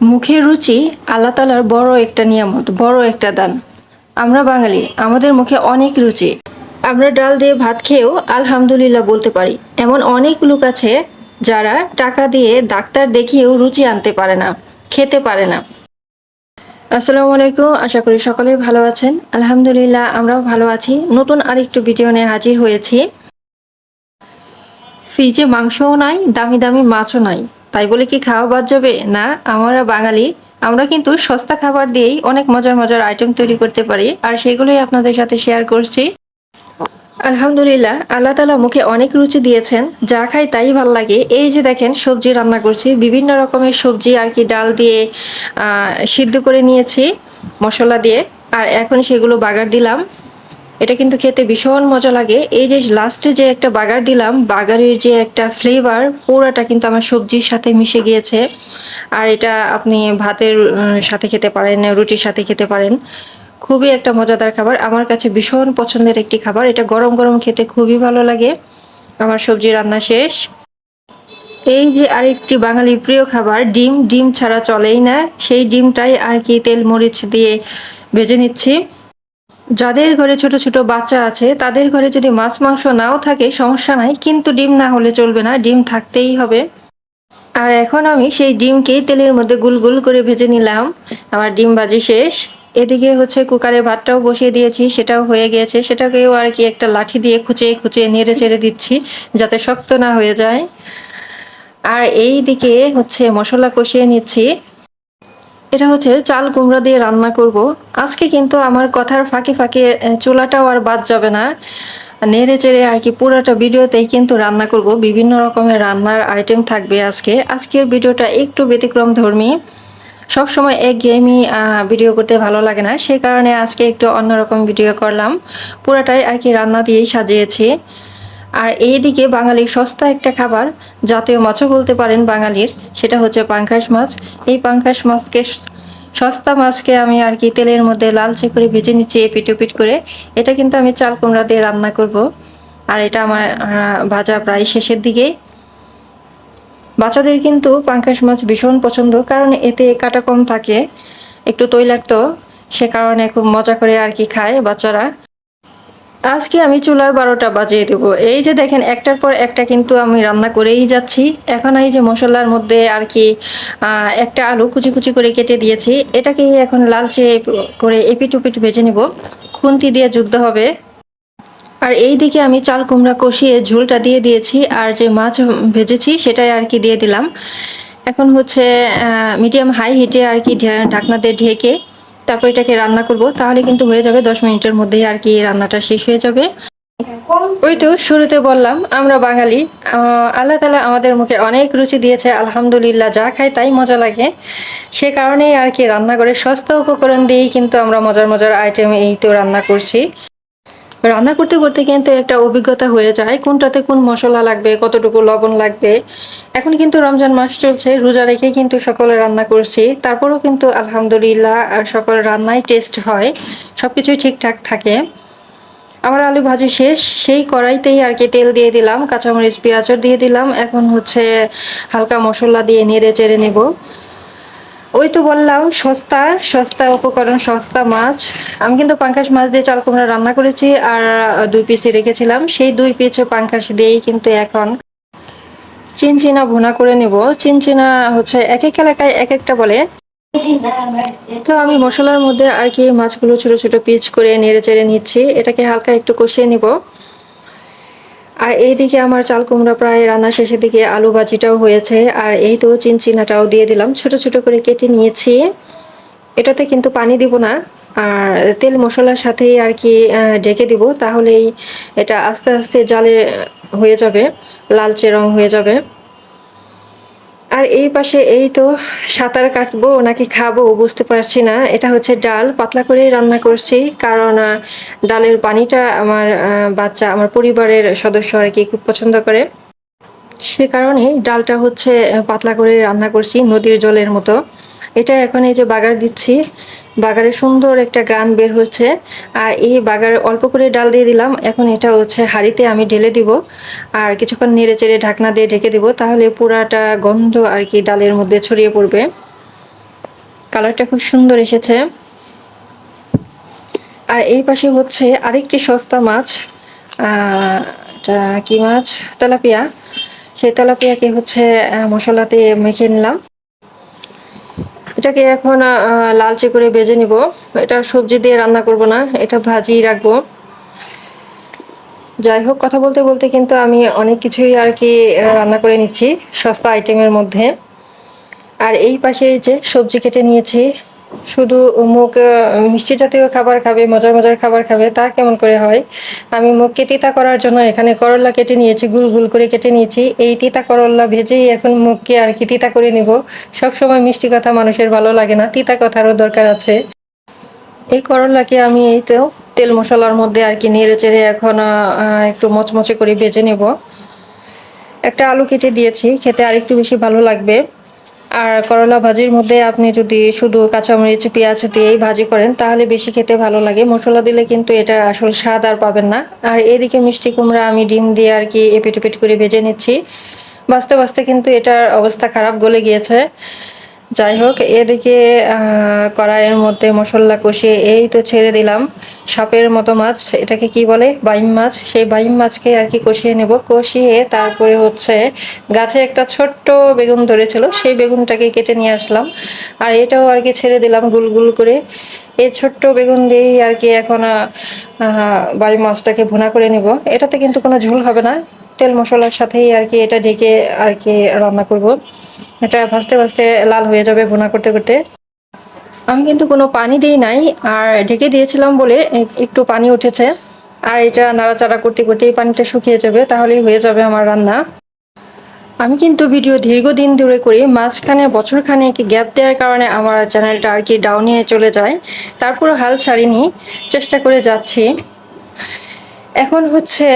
মুখের রুচি আল্লাহ তাআলার বড় একটা নিয়ামত, বড় একটা দান। আমরা বাঙালি, আমাদের মুখে অনেক রুচি। আমরা ডাল দিয়ে ভাত খেয়েও আলহামদুলিল্লাহ বলতে পারি। এমন অনেক লোক আছে যারা টাকা দিয়ে ডাক্তার দেখিয়েও রুচি আনতে পারে না, খেতে পারে না। আসসালামু আলাইকুম, আশা করি সকলেই ভালো আছেন। আলহামদুলিল্লাহ আমরাও ভালো আছি। নতুন আরেকটু ভিডিও নিয়ে হাজির হয়েছি। ফ্রিজে মাংসও নাই, দামি দামি মাছও নাই, তাই বলে কি খাওয়া বাদ যাবে? না, আমরা বাঙালি, আমরা কিন্তু সস্তা খাবার দিয়েই অনেক মজার মজার আইটেম তৈরি করতে পারি, আর সেগুলোই আপনাদের সাথে শেয়ার করছি। আলহামদুলিল্লাহ, আল্লাহ তাআলা মুখে অনেক রুচি দিয়েছেন, যা খাই তাই ভাল লাগে। এই যে দেখেন, সবজি রান্না করছি, বিভিন্ন রকমের সবজি আর কি ডাল দিয়ে সিদ্ধ করে নিয়েছি মশলা দিয়ে, আর এখন সেগুলো বাগার দিলাম। এটা কিন্তু খেতে ভীষণ মজা লাগে। এই যে লাস্টে যে একটা বাগার দিলাম, বাগারের যে একটা ফ্লেভার পুরাটা কিন্তু আমার সবজির সাথে মিশে গিয়েছে। আর এটা আপনি ভাতের সাথে খেতে পারেন, রুটির সাথে খেতে পারেন। খুবই একটা মজাদার খাবার, আমার কাছে ভীষণ পছন্দের একটি খাবার। এটা গরম গরম খেতে খুবই ভালো লাগে। আমার সবজি রান্না শেষ। এই যে আরেকটি বাঙালির প্রিয় খাবার ডিম, ডিম ছাড়া চলেই না। সেই ডিমটাই আর কি তেল মরিচ দিয়ে ভেজে নিচ্ছি। যাদের ঘরে ছোট ছোট বাচ্চা আছে তাদের ঘরে যদি মাছ মাংস নাও থাকে সমস্যা নাই, কিন্তু ডিম না হলে চলবে না, ডিম থাকতেই হবে। আর এখন আমি সেই ডিমকে তেলের মধ্যে গুল গুল করে ভেজে নিলাম। আমার ডিম ভাজি শেষ। এদিকে হচ্ছে কুকারে ভাতটাও বসিয়ে দিয়েছি, সেটাও হয়ে গিয়েছে। সেটাকেও আর কি একটা লাঠি দিয়ে খুঁচিয়ে খুঁচিয়ে নেড়ে চেড়ে দিচ্ছি, যাতে শক্ত না হয়ে যায়। আর এই দিকে হচ্ছে মশলা কষিয়ে নিচ্ছি। এটা হচ্ছে চাল কুমড়া দিয়ে রান্না করব আজকে, কিন্তু আমার কথার ফাঁকে ফাঁকে চুলাটাও আর বাদ যাবে না। নেড়ে চেড়ে আর কি পুরোটা ভিডিওতেই কিন্তু রান্না করব, বিভিন্ন রকমের রান্নার আইটেম থাকবে আজকে। আজকের ভিডিওটা একটু ব্যতিক্রম ধর্মী। সবসময় একঘেয়েমি ভিডিও করতে ভালো লাগে না, সেই কারণে আজকে একটু অন্যরকম ভিডিও করলাম। পুরাটাই আর কি রান্না দিয়েই সাজিয়েছি। আর এইদিকে বাঙালির সস্তা একটা খাবার, জাতীয় মাছও বলতে পারেন বাঙালির, সেটা হচ্ছে পাঙ্গাস মাছ। এই পাঙ্গাস মাছকে, সস্তা মাছকে আমি আর কি তেলের মধ্যে লালচে করে ভেজে নিচ্ছি এপিট ওপিট করে। এটা কিন্তু আমি চাল কুমড়া দিয়ে রান্না করব। আর এটা আমার ভাজা প্রায় শেষের দিকে। বাচ্চাদের কিন্তু পাঙ্গাস মাছ ভীষণ পছন্দ, কারণ এতে কাটা কম থাকে, একটু তৈলাক্ত, সে কারণে খুব মজা করে আর কি খায় বাচ্চারা। আজকে আমি চুলার 12টা বাজিয়ে দেবো। এই যে দেখেন, একটার পর একটা কিন্তু আমি রান্না করেই যাচ্ছি। এখন এই যে মশলার মধ্যে আর কি একটা আলু কুচি কুচি করে কেটে দিয়েছি, এটাকে এখন লালচে করে এপিট ওপিট ভেজে নেব। খুন্তি দিয়ে যুদ্ধ হবে। আর এই দিকে আমি চাল কুমড়া কষিয়ে ঝোলটা দিয়ে দিয়েছি, আর যে মাছ ভেজেছি সেটাই আর কি দিয়ে দিলাম। এখন হচ্ছে মিডিয়াম হাই হিটে আর কি ঢাকনা দিয়ে ঢেকে তারপর এটাকে রান্না করব, তাহলে কিন্তু হয়ে যাবে 10 মিনিটের মধ্যেই আর কি রান্নাটা শেষ হয়ে যাবে। ওই তো শুরুতে বললাম, আমরা বাঙালি, আল্লাহ তাআলা আমাদের মুখে অনেক রুচি দিয়েছে, আলহামদুলিল্লাহ, যা খাই তাই মজা লাগে। সে কারণেই আর কি রান্না করে সস্তা উপকরণ দিয়েই কিন্তু আমরা মজার মজার আইটেম এই তো রান্না করছি। রান্না করতে করতে কিন্তু একটা অভিজ্ঞতা হয়ে যায়, কোনটাতে কোন মশলা লাগবে, কতটুকু লবণ লাগবে। এখন কিন্তু রমজান মাস চলছে, রোজা রেখে কিন্তু সকলে রান্না করছি, তারপরেও কিন্তু আলহামদুলিল্লাহ সকল রান্নাই টেস্ট হয়, সবকিছুই ঠিকঠাক থাকে। আমার আলু ভাজি শেষ, সেই কড়াইতেই আর কি তেল দিয়ে দিলাম, কাঁচামরিচ পেঁয়াজও দিয়ে দিলাম। এখন হচ্ছে হালকা মশলা দিয়ে নেড়ে চেড়ে নেব। ওই তো বললাম, সস্তা সস্তা উপকরণ, সস্তা মাছ। আমি কিন্তু পাঙ্গাস মাছ দিয়ে চাল কুমড়া রান্না করেছি, আর 2 পিসই রেখেছিলাম, সেই 2 পিস পাঙ্গাস দিয়েই কিন্তু এখন চিনচিনা ভুনা করে নেব। চিনচিনা হচ্ছে এক এক এলাকায় এক একটা বলে। তো আমি মশলার মধ্যে আর কি মাছগুলো ছোট ছোট পিস করে নেড়ে চেড়ে নিচ্ছি, এটাকে হালকা একটু কষিয়ে নিব। আর এইদিকে আমার চাল কুমড়া প্রায় রান্না শেষের দিকে, আলু ভাজিটাও হয়েছে, আর এই তো চিনচিনাটাও দিয়ে দিলাম, ছোট ছোট করে কেটে নিয়েছি। এটাতে কিন্তু পানি দিব না, আর তেল মশলার সাথেই আর কি ঢেকে দিব, তাহলেই এটা আস্তে আস্তে জালে হয়ে যাবে, লালচে রং হয়ে যাবে। আর এই পাশে এই তো সাঁতার কাটবো নাকি খাবো বুঝতে পারছি না। এটা হচ্ছে ডাল, পাতলা করে রান্না করছি, কারণ ডালের পানিটা আমার বাচ্চা, আমার পরিবারের সদস্য আর কি খুব পছন্দ করে। সে কারণে ডালটা হচ্ছে পাতলা করে রান্না করছি, নদীর জলের মতো। এটা এখন এই যে বাগার দিচ্ছি, বাগারে সুন্দর একটা গ্রান বের হচ্ছে। আর এই বাগারে অল্প করে ডাল দিয়ে দিলাম, এখন এটা হচ্ছে হাঁড়িতে আমি ঢেলে দিব, আর কিছুক্ষণ নেড়ে চেড়ে ঢাকনা দিয়ে ঢেকে দিব, তাহলে পুরাটা গন্ধ আর কি ডালের মধ্যে ছড়িয়ে পড়বে। কালারটা খুব সুন্দর এসেছে। আর এই পাশে হচ্ছে আরেকটি সস্তা মাছ, এটা কি মাছ, তেলাপিয়া। সেই তেলাপিয়াকে হচ্ছে মশলাতে মেখে নিলাম। এটাকে এখন লালচে করে ভেজে নিব। এটা সবজি দিয়ে রান্না করব না, এটা ভাজি রাখবো। যাই হোক, কথা বলতে বলতে কিন্তু আমি অনেক কিছুই আর কি রান্না করে নিচ্ছি সস্তা আইটেমের মধ্যে। আর এই পাশে যে সবজি কেটে নিয়েছি, শুধু মুখ মিষ্টি জাতীয় খাবার খাবে, মজার মজার খাবার খাবে, তা কেমন করে হয়। আমি মুখকে তিতা করার জন্য এখানে করলা কেটে নিয়েছি, গুল গুল করে কেটে নিয়েছি। এই তিতা করলা ভেজেই এখন মুখকে আর কি তিতা করে নিব। সবসময় মিষ্টি কথা মানুষের ভালো লাগে না, তিতা কথারও দরকার আছে। এই করলাকে আমি এই তো তেল মশলার মধ্যে আর কি নেড়ে চেড়ে এখন একটু মচমচে করে ভেজে নেব। একটা আলু কেটে দিয়েছি, খেতে আরেকটু বেশি ভালো লাগবে। আর করলা ভাজির মধ্যে আপনি যদি শুধু কাঁচামরিচ পেঁয়াজ দিয়েই ভাজি করেন তাহলে বেশি খেতে ভালো লাগে, মশলা দিলে কিন্তু এটার আসল স্বাদ আর পাবেন না। আর এদিকে মিষ্টি কুমড়া আমি ডিম দিয়ে আর কি এপিট ওপিট করে ভেজে নিচ্ছি। বাঁচতে বাঁচতে কিন্তু এটার অবস্থা খারাপ, গলে গিয়েছে। যাই হোক, এদিকে কড়াইয়ের মধ্যে মশলা কষিয়ে এই তো ছেড়ে দিলাম সাপের মতো মাছ, এটাকে কি বলে, বাইম মাছ। সেই বাইম মাছকে আর কি কষিয়ে নেব। কষিয়ে তারপরে হচ্ছে গাছে একটা ছোট্ট বেগুন ধরেছিল, সেই বেগুনটাকে কেটে নিয়ে আসলাম। আর এটাও আর কি ছেড়ে দিলাম গুল গুল করে। এই ছোট্ট বেগুন দিয়েই আর কি এখন বাইম মাছটাকে ভুনা করে নেব। এটাতে কিন্তু কোনো ঝোল হবে না, তেল মশলার সাথেই আর কি এটা ঢেকে আর কি রান্না করব। এটা ভাজতে ভাজতে লাল হয়ে যাবে ভুনা করতে করতে। আমি কিন্তু কোনো পানি দিই নাই, আর ঢেকে দিয়েছিলাম বলে একটু পানি উঠেছে। আর এটা নাড়াচাড়া করতে করতে পানিটা শুকিয়ে যাবে, তাহলেই হয়ে যাবে আমার রান্না। আমি কিন্তু ভিডিও দীর্ঘদিন ধরে করি, মাঝখানে বছরখানেক গ্যাপ দেওয়ার কারণে আমার চ্যানেলটা আর কি ডাউনে চলে যায়। তারপরও হাল ছাড়িনি, চেষ্টা করে যাচ্ছি। এখন হচ্ছে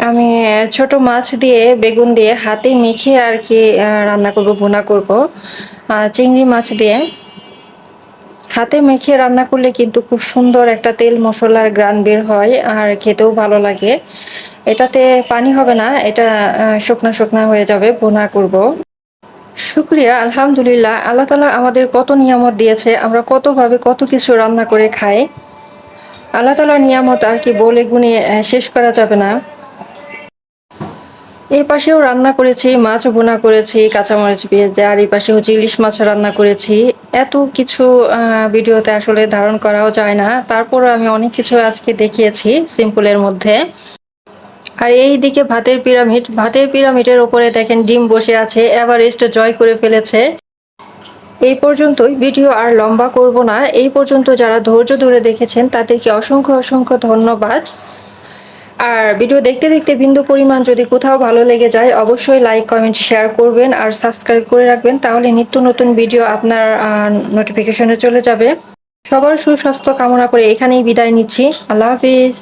আমি ছোট মাছ দিয়ে বেগুন দিয়ে হাতে মেখে আর কি রান্না করব, ভুনা করব। চিংড়ি মাছ দিয়ে হাতে মেখে রান্না করলে কিন্তু খুব সুন্দর একটা তেল মশলার গ্রান বের হয়, আর খেতেও ভালো লাগে। এটাতে পানি হবে না, এটা শুকনা শুকনা হয়ে যাবে, ভুনা করব। শুক্রিয়া, আলহামদুলিল্লাহ, আল্লাহ তাআলা আমাদের কত নিয়ামত দিয়েছে, আমরা কতভাবে কত কিছু রান্না করে খাই। আল্লাহ তাআলার নিয়ামত আর কি বলে গুণে শেষ করা যাবে না। এই পাশেও রান্না করেছি, মাছ ভুনা করেছি কাঁচামরিচ পেঁয়াজ দিয়ে। আর এই পাশে হচ্ছে ইলিশ মাছ রান্না করেছি। এত কিছু ভিডিওতে আসলে ধারণ করাও যায় না, তারপরও আমি অনেক কিছু আজকে দেখিয়েছি সিম্পলের মধ্যে। আর এই দিকে ভাতের পিরামিড, ভাতের পিরামিডের উপরে দেখেন ডিম বসে আছে, এভারেস্ট জয় করে ফেলেছে। এই পর্যন্তই, ভিডিও আর লম্বা করব না। এই পর্যন্ত যারা ধৈর্য ধরে দেখেছেন তাদেরকে অসংখ্য অসংখ্য ধন্যবাদ। আর ভিডিও দেখতে দেখতে বিন্দু পরিমাণ যদি কোথাও ভালো লেগে যায় অবশ্যই লাইক কমেন্ট শেয়ার করবেন আর সাবস্ক্রাইব করে রাখবেন, তাহলে নিত্য নতুন ভিডিও আপনার নোটিফিকেশনে চলে যাবে। সবার সুস্বাস্থ্য কামনা করে এখানেই বিদায় নিচ্ছি। আল্লাহ হাফিজ।